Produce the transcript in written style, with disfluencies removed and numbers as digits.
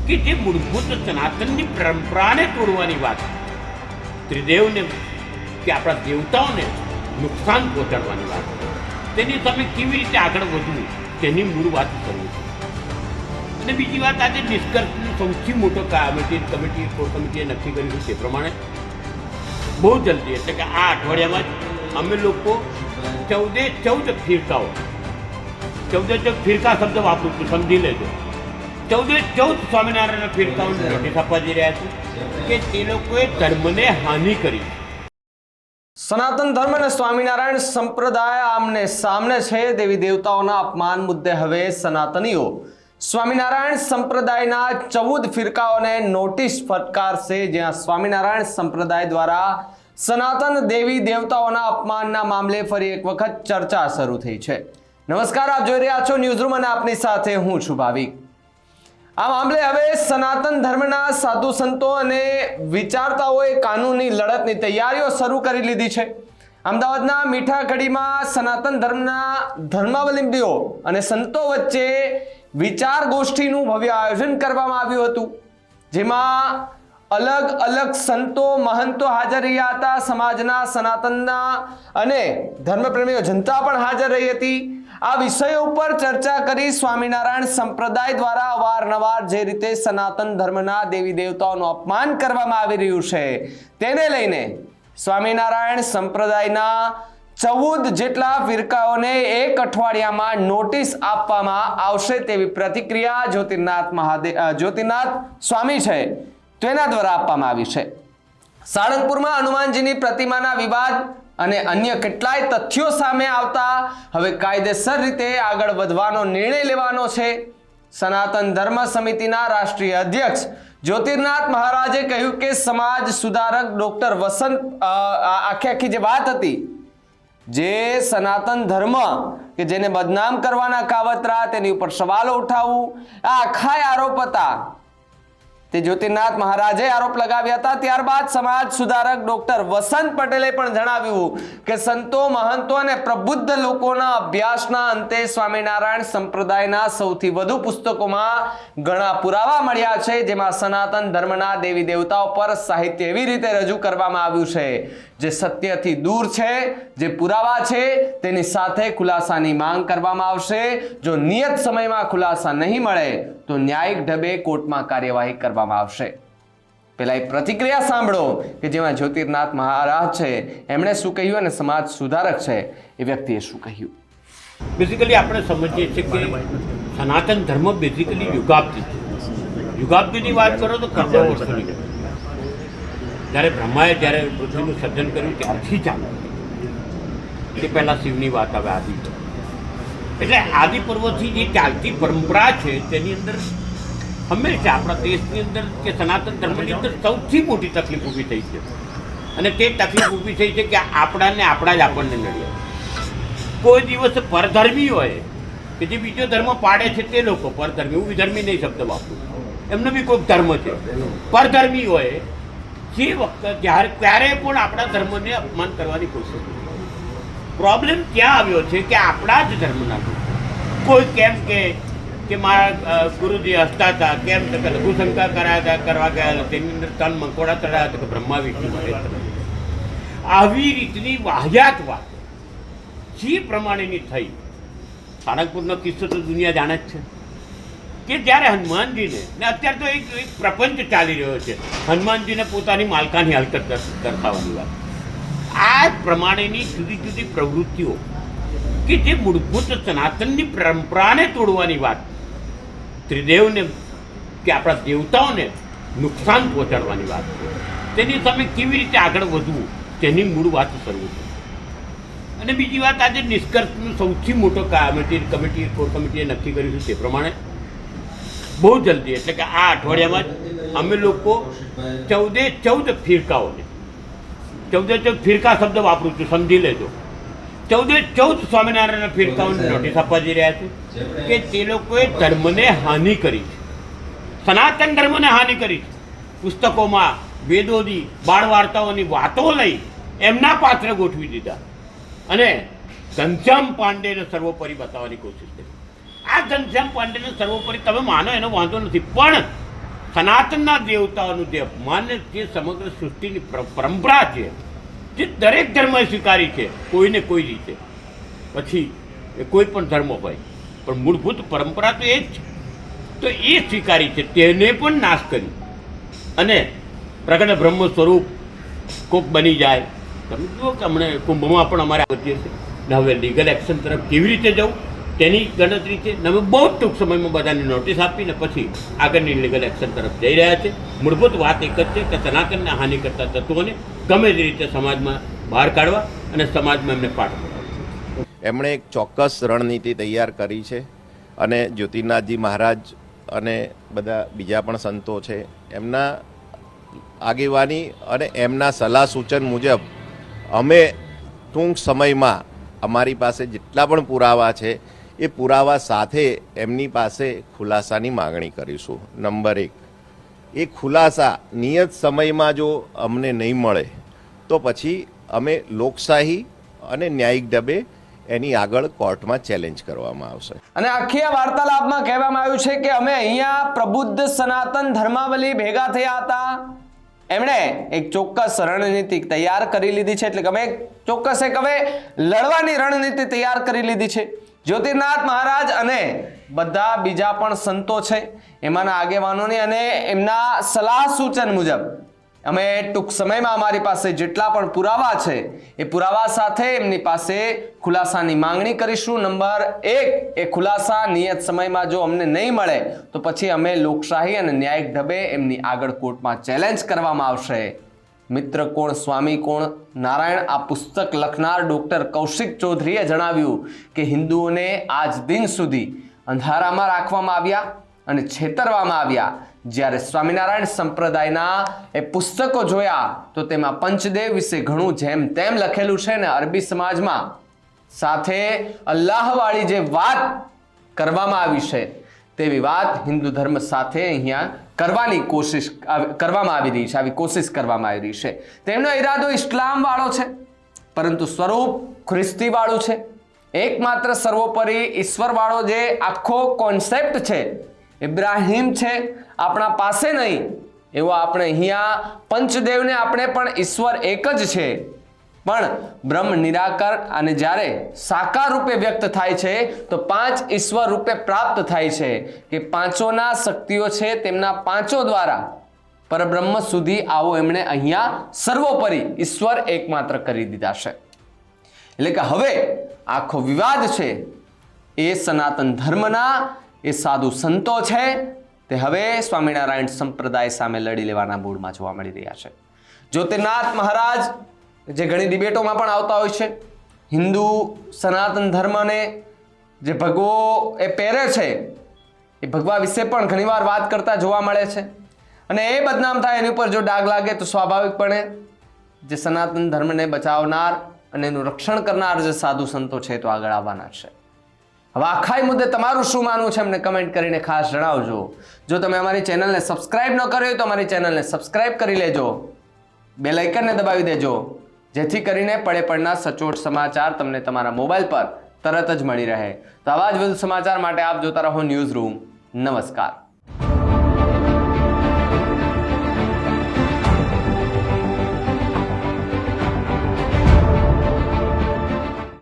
કે જે મૂળભૂત સનાતનની પરંપરાને તોડવાની વાત, ત્રિદેવને કે આપણા દેવતાઓને નુકસાન પહોંચાડવાની વાત, તેની સામે કેવી રીતે આગળ વધવું તેની મૂળ વાત કરવી છે. અને બીજી વાત, આજે નિષ્કર્ષનો સૌથી મોટો કમિટીએ નક્કી કર્યું તે પ્રમાણે બહુ જલ્દી, એટલે કે આ અઠવાડિયામાં જ અમે લોકો 14 ફિરકાઓ, 14 ફિરકા શબ્દ વાપરું છું, સમજી લેજો. 14 સ્વામિનારાયણ ફિરકાઓને નોટિસ આપવા જઈ રહ્યા છે કે તે લોકોએ ધર્મને હાનિ કરી. સનાતન ધર્મ અને સ્વામિનારાયણ સંપ્રદાય આમને સામને છે. દેવી દેવતાઓના અપમાન મુદ્દે હવે સનાતનીઓ સ્વામિનારાયણ સંપ્રદાયના 14 ફિરકાઓને નોટિસ ફટકારશે, જ્યાં સ્વામિનારાયણ સંપ્રદાય દ્વારા સનાતન દેવી દેવતાઓના અપમાનના મામલે ફરી એક વખત ચર્ચા શરૂ થઈ છે. નમસ્કાર, આપ જોઈ રહ્યા છો ન્યૂઝરૂમ અને આપની સાથે હું છું ભાવિક. આ મામલે હવે સનાતન ધર્મના સાધુ સંતો અને વિચારતાઓએ કાનૂની લડતની તૈયારીઓ શરૂ કરી લીધી છે. અમદાવાદના મીઠાખડીમાં સનાતન ધર્મના ધર્માવલંબીઓ અને સંતો વચ્ચે વિચાર ગોષ્ઠીનું ભવ્ય આયોજન કરવામાં આવ્યું હતું, જેમાં અલગ અલગ સંતો મહંતો હાજર રહ્યા હતા. સમાજના સનાતનના અને ધર્મપ્રેમીઓ જનતા પણ હાજર રહી હતી. આ વિષયો ઉપર ચર્ચા કરી સ્વામિનારાયણ સંપ્રદાય દ્વારા અવારનવાર જે રીતે સનાતન ધર્મના દેવી દેવતાઓનું અપમાન કરવામાં આવી રહ્યું છે, તેને લઈને સ્વામિનારાયણ સંપ્રદાયના 14 જેટલા ફિરકાઓને એક અઠવાડિયામાં નોટિસ આપવામાં આવશે તેવી પ્રતિક્રિયા જ્યોતિર્નાથ સ્વામી છે તેના દ્વારા આપવામાં આવી છે. સાળંગપુરમાં હનુમાનજીની પ્રતિમાના વિવાદ અને અન્ય કેટલાય તથ્યો સામે આવતા હવે કાયદેસર રીતે આગળ વધવાનો નિર્ણય લેવાનો છે. સનાતન ધર્મ સમિતિના રાષ્ટ્રીય અધ્યક્ષ જ્યોતિર્નાથ મહારાજે કહ્યું કે સમાજ સુધારક ડોક્ટર વસંત આખી જે વાત હતી, જે સનાતન ધર્મ કે જેને બદનામ કરવાના કાવતરા, તેની ઉપર સવાલો ઉઠાવવું, આ આખા આરોપ હતા તે જ્યોતિર્નાથ મહારાજે આરોપ લગાવ્યા હતા. ત્યારબાદ સમાજ સુધારક ડોક્ટર વસંત પટેલે પણ જણાવ્યું કે સંતો મહંતો અને પ્રબુદ્ધ લોકોના અભ્યાસના અંતે સ્વામિનારાયણ સંપ્રદાયના સૌથી વધુ પુસ્તકોમાં ઘણા પુરાવા મળ્યા છે, જેમાં સનાતન ધર્મના દેવી દેવતાઓ પર સાહિત્ય એવી રીતે રજૂ કરવામાં આવ્યું છે જે સત્યથી દૂર છે. જે પુરાવા છે તેની સાથે ખુલાસાની માંગ કરવામાં આવશે. જો નિયત સમયમાં ખુલાસા નહીં મળે તો ન્યાયિક ઢબે કોર્ટમાં કાર્યવાહી કરવામાં આવશે. પહેલા એક પ્રતિક્રિયા સાંભળો કે જેમાં જ્યોતિર્નાથ મહારાજ છે એમણે શું કહ્યું અને સમાજ સુધારક છે એ વ્યક્તિએ શું કહ્યું. બેઝિકલી આપણે સમજીએ છીએ કે સનાતન ધર્મ બેઝિકલી યુગાબ્દી છે. યુગાબ્દીની વાત કરો તો કરોડો વર્ષોની. જ્યારે બ્રહ્માએ જ્યારે પૃથ્વીનું સર્જન કર્યું ત્યારથી ચાલુ, તે પહેલાં શિવની વાત આવે આદિ, એટલે આદિ પર્વથી જે ચાલતી પરંપરા છે તેની અંદર હંમેશા આપણા દેશની અંદર કે સનાતન ધર્મની અંદર સૌથી મોટી તકલીફ ઊભી થઈ છે. અને તે તકલીફ ઊભી થઈ છે કે આપણા જ આપણને નડ્યા. કોઈ દિવસ પરધર્મી હોય કે જે બીજો ધર્મ પાડે છે તે લોકો પરધર્મી, હું વિધર્મી નહીં શબ્દ વાપરું, એમનો બી કોઈક ધર્મ છે, પરધર્મી હોય જે વખતે ત્યારે પણ આપણા ધર્મને અપમાન કરવાની કોશિશ કરી. પ્રોબ્લેમ ક્યાં આવ્યો છે કે આપણા જ ધર્મના કોઈ કેમ કે મારા ગુરુજી હસતા હતા, કેમ કે લઘુશંકા કરવા ગયા, તેની અંદર 3 મંકોડા ચડાયા હતા કે બ્રહ્મા વિષ્ણુ મહેશ. આવી રીતની વાહિયાત વાત જે પ્રમાણેની થઈ, સાળંગપુરનો કિસ્સો તો દુનિયા જાણે જ છે કે જ્યારે હનુમાનજીને, ને અત્યારે તો એક પ્રપંચ ચાલી રહ્યો છે હનુમાનજીને પોતાની માલકાની હરકત દર્શાવવાની વાત, આ પ્રમાણેની જુદી જુદી પ્રવૃત્તિઓ કે જે મૂળભૂત સનાતનની પરંપરાને તોડવાની વાત, ત્રિદેવને કે આપણા દેવતાઓને નુકસાન પહોંચાડવાની વાત, તેની સામે કેવી રીતે આગળ વધવું તેની મૂળ વાત કરવી છે. અને બીજી વાત, આજે નિષ્કર્ષનો સૌથી મોટો કમિટીએ નક્કી કર્યું છે તે પ્રમાણે બહુ જલ્દી, એટલે કે આ અઠવાડિયામાં જ અમે લોકો 14 ફિરકાઓને, 14 ફિરકા શબ્દ વાપરું છું, સમજી લેજો. 14 સ્વામિનારાયણ ફિરકાઓને નોટિસ આપવા જઈ રહ્યા છે કે તે લોકોએ ધર્મને હાનિ કરી છે, સનાતન ધર્મને હાનિ કરી છે. પુસ્તકોમાં વેદોની બાળ વાર્તાઓની વાતો લઈ એમના પાત્ર ગોઠવી દીધા અને ઘનશ્યામ પાંડેને સર્વોપરી બતાવવાની કોશિશ કરી. આ ઘનશ્યામ પાંડેને સર્વોપરી તમે માનો એનો વાંધો નથી, પણ સનાતનના દેવતાઓનું જે અપમાન જે સમગ્ર સૃષ્ટિની પરંપરા છે, જે દરેક ધર્મએ સ્વીકારી છે કોઈને કોઈ રીતે, પછી એ કોઈ પણ ધર્મ હોય, પણ મૂળભૂત પરંપરા તો એ જ છે. તો એ સ્વીકારી છે, તેને પણ નાશ કરી અને પ્રગટ બ્રહ્મ સ્વરૂપ કોક બની જાય. તમે જુઓ કે હમણાં કુંભમાં પણ અમારે આવતી છે ને, હવે લીગલ એક્શન તરફ કેવી રીતે જવું તેની ગણતરી છે. અમે બહુ ટૂંક સમયમાં બધાને નોટિસ આપીને પછી આગળની લીગલ એક્શન તરફ જઈ રહ્યા છે. મૂળભૂત વાત એક જ છે કે સનાતનને હાનિ કરતા તત્વોને ગમે તે રીતે સમાજમાં બહાર કાઢવા અને સમાજમાં એમને પાઠ પડાવવા. એમણે એક ચોક્કસ રણનીતિ તૈયાર કરી છે અને જ્યોતિર્નાથજી મહારાજ અને બધા બીજા પણ સંતો છે, એમના આગેવાની અને એમના સલાહ સૂચન મુજબ અમે ટૂંક સમયમાં અમારી પાસે જેટલા પણ પુરાવા છે એ પુરાવા સાથે એમની પાસે ખુલાસાની માગણી કરીશું. નંબર 1, એ ખુલાસા નિયત સમયમાં જો અમને નહીં મળે તો પછી અમે લોકશાહી અને ન્યાયિક ઢબે એની આગળ કોર્ટમાં ચેલેન્જ કરવામાં આવશે. અને આખી આ વાર્તાલાપમાં કહેવામાં આવ્યું છે કે અમે અહીંયા પ્રબુદ્ધ સનાતન ધર્માવલી ભેગા થયા હતા, એમણે એક ચોક્કસ રણનીતિ તૈયાર કરી લીધી છે. એટલે કે અમે ચોક્કસ એક હવે લડવાની રણનીતિ તૈયાર કરી લીધી છે. જ્યોતિર્નાથ મહારાજ અને બધા બીજા પણ સંતો છે, એમાંના આગેવાનોની અને એમના સલાહ સૂચન મુજબ અમે ટૂંક સમયમાં અમારી પાસે જેટલા પણ પુરાવા છે એ પુરાવા સાથે એમની પાસે ખુલાસાની માંગણી કરીશું. નંબર 1, એ ખુલાસા નિયત સમયમાં જો અમને નહીં મળે તો પછી અમે લોકશાહી અને ન્યાયિક ઢબે એમની આગળ કોર્ટમાં ચેલેન્જ કરવામાં આવશે. મિત્ર કોણ સ્વામી કોણ નારાયણ આ પુસ્તક લખનાર ડૉક્ટર કૌશિક ચૌધરીએ જણાવ્યું કે હિન્દુઓને આજ દિન સુધી અંધારામાં રાખવામાં આવ્યા અને છેતરવામાં આવ્યા. જ્યારે સ્વામિનારાયણ સંપ્રદાયના એ પુસ્તકો જોયા તો તેમાં પંચદેવ વિશે ઘણું જેમ તેમ લખેલું છે ને અરબી સમાજમાં સાથે અલ્લાહવાળી જે વાત કરવામાં આવી છે તેવી વાત હિન્દુ ધર્મ સાથે અહીંયા કરવાની કોશિશ કરવામાં આવી રહી છે, આવી કોશિશ કરવામાં આવી રહી છે. તેમનો ઈરાદો ઇસ્લામ વાળો છે પરંતુ સ્વરૂપ ખ્રિસ્તી વાળું છે. એકમાત્ર સર્વોપરી ઈશ્વર વાળો જે આખો કોન્સેપ્ટ છે ઇબ્રાહિમ છે આપણા પાસે નહીં, એવો આપણે અહીંયા પંચદેવને આપણે પણ ઈશ્વર એક જ છે, પણ બ્રહ્મ નિરાકાર અને જ્યારે સાકાર રૂપે વ્યક્ત થાય છે તો 5 ઈશ્વર રૂપે પ્રાપ્ત થાય છે કે પાંચોના શક્તિઓ છે તેમના પાંચો દ્વારા પરબ્રહ્મ સુધી આવો એમણે અહીંયા સર્વોપરી ઈશ્વર એકમાત્ર કરી દીધા છે. એટલે કે હવે આખો વિવાદ છે એ સનાતન ધર્મના એ સાધુ સંતો છે તે હવે સ્વામિનારાયણ સંપ્રદાય સામે લડી લેવાના મૂડમાં જોવા મળી રહ્યા છે. જ્યોતિર્નાથ મહારાજ જે ઘણી ડિબેટોમાં પણ આવતા હોય છે, હિન્દુ સનાતન ધર્મને જે ભગવો એ પહેરે છે એ ભગવા વિશે પણ ઘણીવાર વાત કરતા જોવા મળે છે અને એ બદનામ થાય એની ઉપર જો ડાઘ લાગે તો સ્વાભાવિકપણે જે સનાતન ધર્મને બચાવનાર અને એનું રક્ષણ કરનાર જે સાધુ સંતો છે તો આગળ આવવાના છે. હવે આખા મુદ્દે તમારું શું માનવું છે અમને કમેન્ટ કરીને ખાસ જણાવજો. જો તમે અમારી ચેનલને સબસ્ક્રાઇબ ન કરી હોય તો અમારી ચેનલને સબસ્ક્રાઇબ કરી લેજો, બેલ આઇકનને દબાવી દેજો, જેથી કરીને પડે પડના સચોટ સમાચાર તમને તમારા મોબાઈલ પર તરત જ મળી રહે. તો આવા જ વધુ સમાચાર માટે આપ જોતા રહો ન્યૂઝ રૂમ. નમસ્કાર.